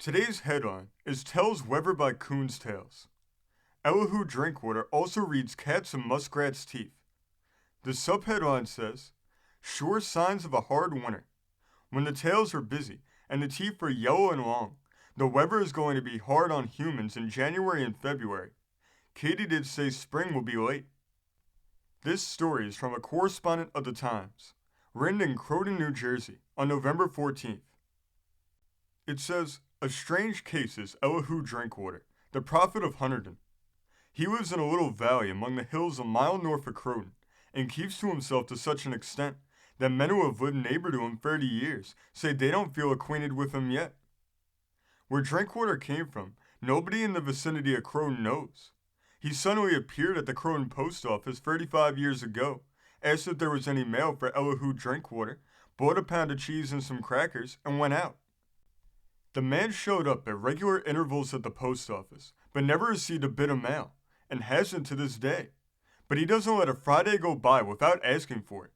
Today's headline is Tells Weather by Coon's Tails. Elihu Drinkwater also reads Cats and Muskrat's Teeth. The subheadline says, Sure signs of a hard winter. When the tails are busy and the teeth are yellow and long, the weather is going to be hard on humans in January and February. Katie did say spring will be late. This story is from a correspondent of the Times, written in Croton, New Jersey, on November 14th. It says, A strange case is Elihu Drinkwater, the prophet of Hunterdon. He lives in a little valley among the hills a mile north of Croton, and keeps to himself to such an extent that men who have lived neighbor to him 30 years say they don't feel acquainted with him yet. Where Drinkwater came from, nobody in the vicinity of Croton knows. He suddenly appeared at the Croton post office 35 years ago, asked if there was any mail for Elihu Drinkwater, bought a pound of cheese and some crackers, and went out. The man showed up at regular intervals at the post office, but never received a bit of mail, and hasn't to this day. But he doesn't let a Friday go by without asking for it.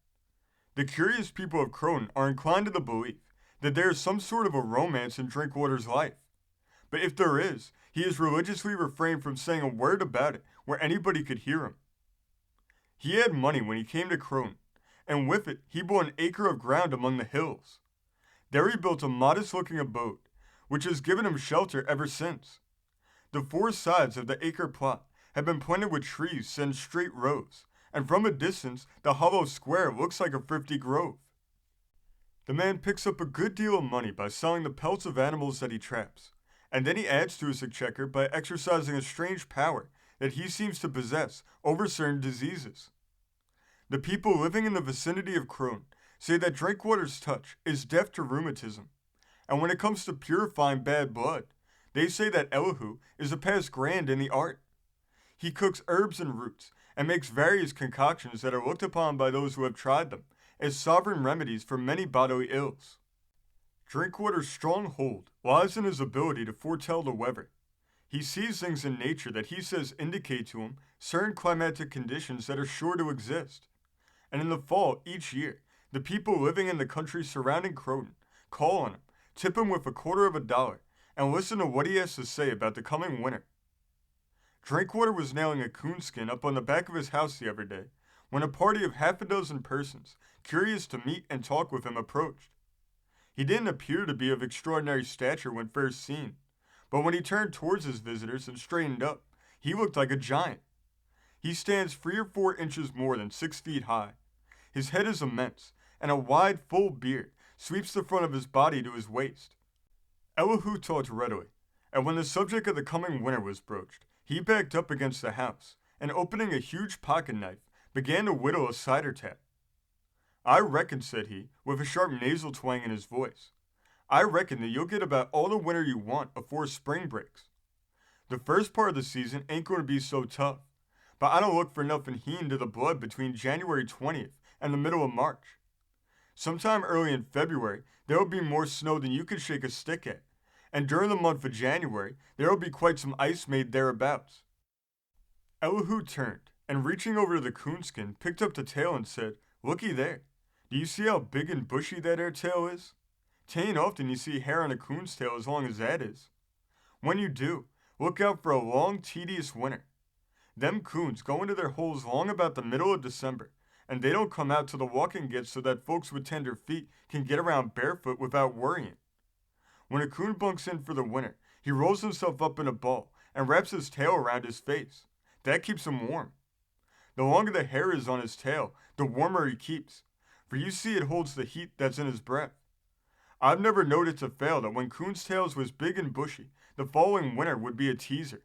The curious people of Croton are inclined to the belief that there is some sort of a romance in Drinkwater's life. But if there is, he has religiously refrained from saying a word about it where anybody could hear him. He had money when he came to Croton, and with it he bought an acre of ground among the hills. There he built a modest-looking abode, which has given him shelter ever since. The four sides of the acre plot have been planted with trees set in straight rows, and from a distance the hollow square looks like a thrifty grove. The man picks up a good deal of money by selling the pelts of animals that he traps, and then he adds to his exchequer by exercising a strange power that he seems to possess over certain diseases. The people living in the vicinity of Croton say that Drinkwater's touch is deaf to rheumatism, and when it comes to purifying bad blood, they say that Elihu is a past grand in the art. He cooks herbs and roots, and makes various concoctions that are looked upon by those who have tried them as sovereign remedies for many bodily ills. Drinkwater's strong hold lies in his ability to foretell the weather. He sees things in nature that he says indicate to him certain climatic conditions that are sure to exist. And in the fall each year, the people living in the country surrounding Croton call on him, tip him with $0.25, and listen to what he has to say about the coming winter. Drinkwater was nailing a coonskin up on the back of his house the other day when a party of half a dozen persons, curious to meet and talk with him, approached. He didn't appear to be of extraordinary stature when first seen, but when he turned towards his visitors and straightened up, he looked like a giant. He stands 3 or 4 inches more than 6 feet high. His head is immense, and a wide, full beard sweeps the front of his body to his waist. Elihu talked readily, and when the subject of the coming winter was broached, he backed up against the house, and opening a huge pocket knife, began to whittle a cider tap. I reckon, said he, with a sharp nasal twang in his voice, I reckon that you'll get about all the winter you want afore spring breaks. The first part of the season ain't going to be so tough, but I don't look for nothing heating to the blood between January 20th and the middle of March. Sometime early in February, there will be more snow than you could shake a stick at, and during the month of January, there will be quite some ice made thereabouts. Elihu turned, and reaching over to the coonskin, picked up the tail and said, Looky there. Do you see how big and bushy that 'ere tail is? 'Tain't often you see hair on a coon's tail as long as that is. When you do, look out for a long, tedious winter. Them coons go into their holes long about the middle of December, and they don't come out till the walking gets so that folks with tender feet can get around barefoot without worrying. When a coon bunks in for the winter, he rolls himself up in a ball and wraps his tail around his face. That keeps him warm. The longer the hair is on his tail, the warmer he keeps, for you see it holds the heat that's in his breath. I've never known it to fail that when coons' tails was big and bushy, the following winter would be a teaser.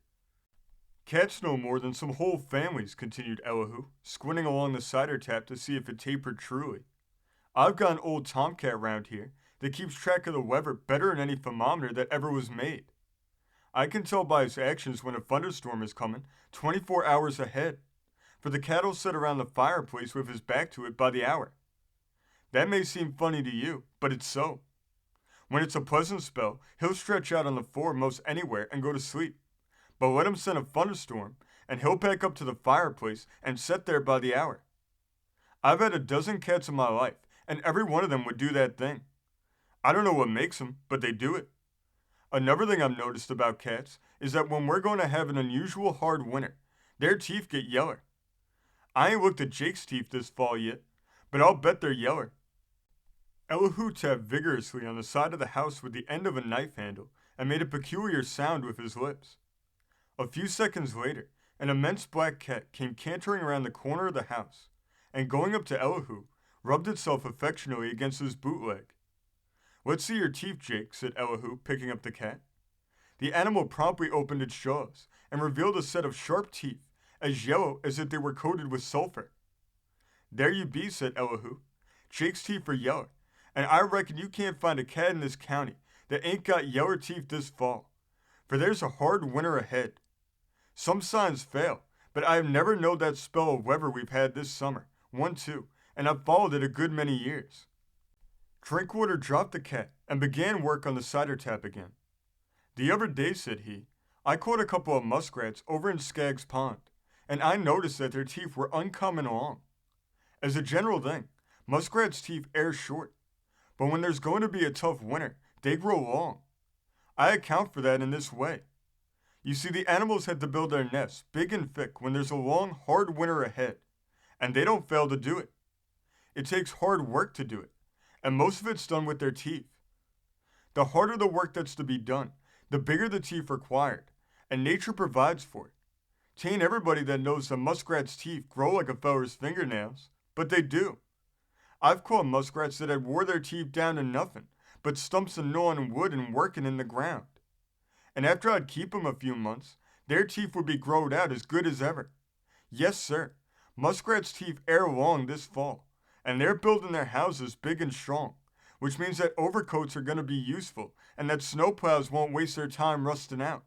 Cats know more than some whole families, continued Elihu, squinting along the cider tap to see if it tapered truly. I've got an old tomcat round here that keeps track of the weather better than any thermometer that ever was made. I can tell by his actions when a thunderstorm is coming 24 hours ahead, for the cat'll sit around the fireplace with his back to it by the hour. That may seem funny to you, but it's so. When it's a pleasant spell, he'll stretch out on the floor most anywhere and go to sleep. But let him send a thunderstorm, and he'll back up to the fireplace and sit there by the hour. I've had a dozen cats in my life, and every one of them would do that thing. I don't know what makes them, but they do it. Another thing I've noticed about cats is that when we're going to have an unusual hard winter, their teeth get yeller. I ain't looked at Jake's teeth this fall yet, but I'll bet they're yeller. Elihu tapped vigorously on the side of the house with the end of a knife handle and made a peculiar sound with his lips. A few seconds later, an immense black cat came cantering around the corner of the house, and going up to Elihu, rubbed itself affectionately against his bootleg. "Let's see your teeth, Jake," said Elihu, picking up the cat. The animal promptly opened its jaws and revealed a set of sharp teeth, as yellow as if they were coated with sulfur. "There you be," said Elihu. "Jake's teeth are yeller, and I reckon you can't find a cat in this county that ain't got yeller teeth this fall, for there's a hard winter ahead. Some signs fail, but I have never known that spell of weather we've had this summer, one too, and I've followed it a good many years." Drinkwater dropped the cat and began work on the cider tap again. "The other day," said he, "I caught a couple of muskrats over in Skaggs Pond, and I noticed that their teeth were uncommon long. As a general thing, muskrats' teeth air short, but when there's going to be a tough winter, they grow long. I account for that in this way. You see, the animals had to build their nests big and thick when there's a long, hard winter ahead, and they don't fail to do it. It takes hard work to do it, and most of it's done with their teeth. The harder the work that's to be done, the bigger the teeth required, and nature provides for it. 'Tain't everybody that knows the muskrat's teeth grow like a feller's fingernails, but they do. I've caught muskrats that had wore their teeth down to nothing but stumps of gnawing wood and working in the ground. And after I'd keep 'em a few months, their teeth would be growed out as good as ever. Yes, sir, muskrats' teeth air long this fall, and they're building their houses big and strong, which means that overcoats are going to be useful and that snowplows won't waste their time rusting out.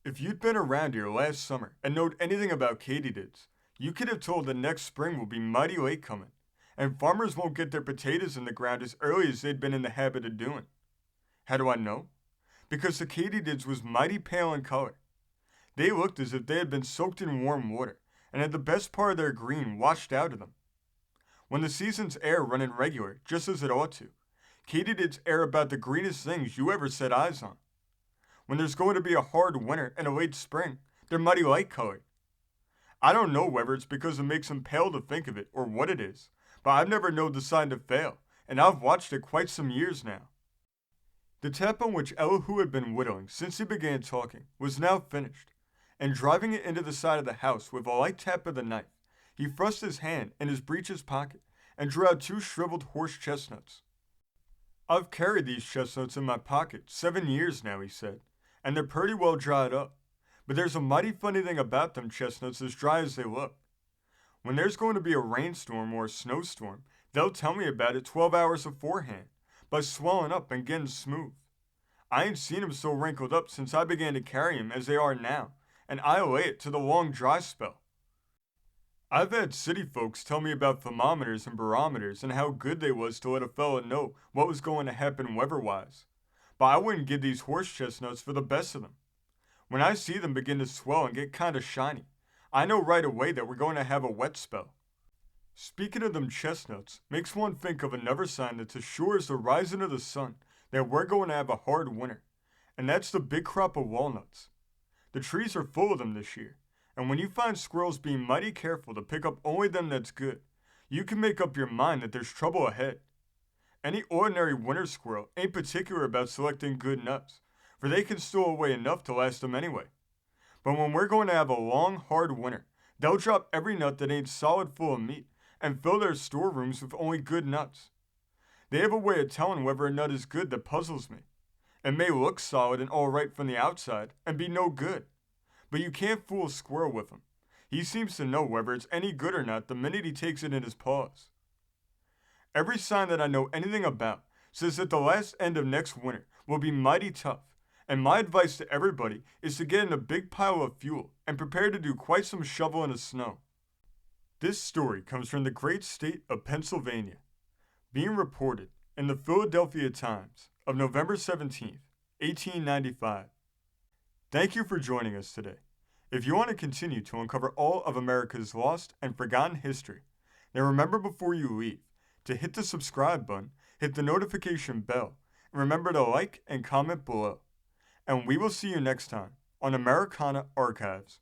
If you'd been around here last summer and knowed anything about katydids, you could have told that next spring will be mighty late coming, and farmers won't get their potatoes in the ground as early as they'd been in the habit of doing. How do I know? Because the katydids was mighty pale in color. They looked as if they had been soaked in warm water and had the best part of their green washed out of them. When the season's air run in regular, just as it ought to, katydids air about the greenest things you ever set eyes on. When there's going to be a hard winter and a late spring, they're mighty light colored. I don't know whether it's because it makes them pale to think of it or what it is, but I've never known the sign to fail, and I've watched it quite some years now." The tap on which Elihu had been whittling since he began talking was now finished, and driving it into the side of the house with a light tap of the knife, he thrust his hand in his breeches pocket and drew out 2 shriveled horse chestnuts. "I've carried these chestnuts in my pocket 7 years now," he said, "and they're pretty well dried up. But there's a mighty funny thing about them chestnuts as dry as they look. When there's going to be a rainstorm or a snowstorm, they'll tell me about it 12 hours beforehand, by swelling up and getting smooth. I ain't seen 'em so wrinkled up since I began to carry 'em as they are now, and I lay it to the long dry spell. I've had city folks tell me about thermometers and barometers and how good they was to let a fellow know what was going to happen weather-wise, but I wouldn't give these horse chestnuts for the best of them. When I see them begin to swell and get kind of shiny, I know right away that we're going to have a wet spell. Speaking of them chestnuts makes one think of another sign that's as sure as the rising of the sun that we're going to have a hard winter, and that's the big crop of walnuts. The trees are full of them this year, and when you find squirrels being mighty careful to pick up only them that's good, you can make up your mind that there's trouble ahead. Any ordinary winter squirrel ain't particular about selecting good nuts, for they can stow away enough to last them anyway. But when we're going to have a long, hard winter, they'll drop every nut that ain't solid full of meat and fill their storerooms with only good nuts. They have a way of telling whether a nut is good that puzzles me. It may look solid and all right from the outside and be no good, but you can't fool a squirrel with him. He seems to know whether it's any good or not the minute he takes it in his paws. Every sign that I know anything about says that the last end of next winter will be mighty tough, and my advice to everybody is to get in a big pile of fuel and prepare to do quite some shoveling of snow. This story comes from the great state of Pennsylvania, being reported in the Philadelphia Times of November 17th, 1895. Thank you for joining us today. If you want to continue to uncover all of America's lost and forgotten history, then remember before you leave to hit the subscribe button, hit the notification bell, and remember to like and comment below. and we will see you next time on Americana Archives.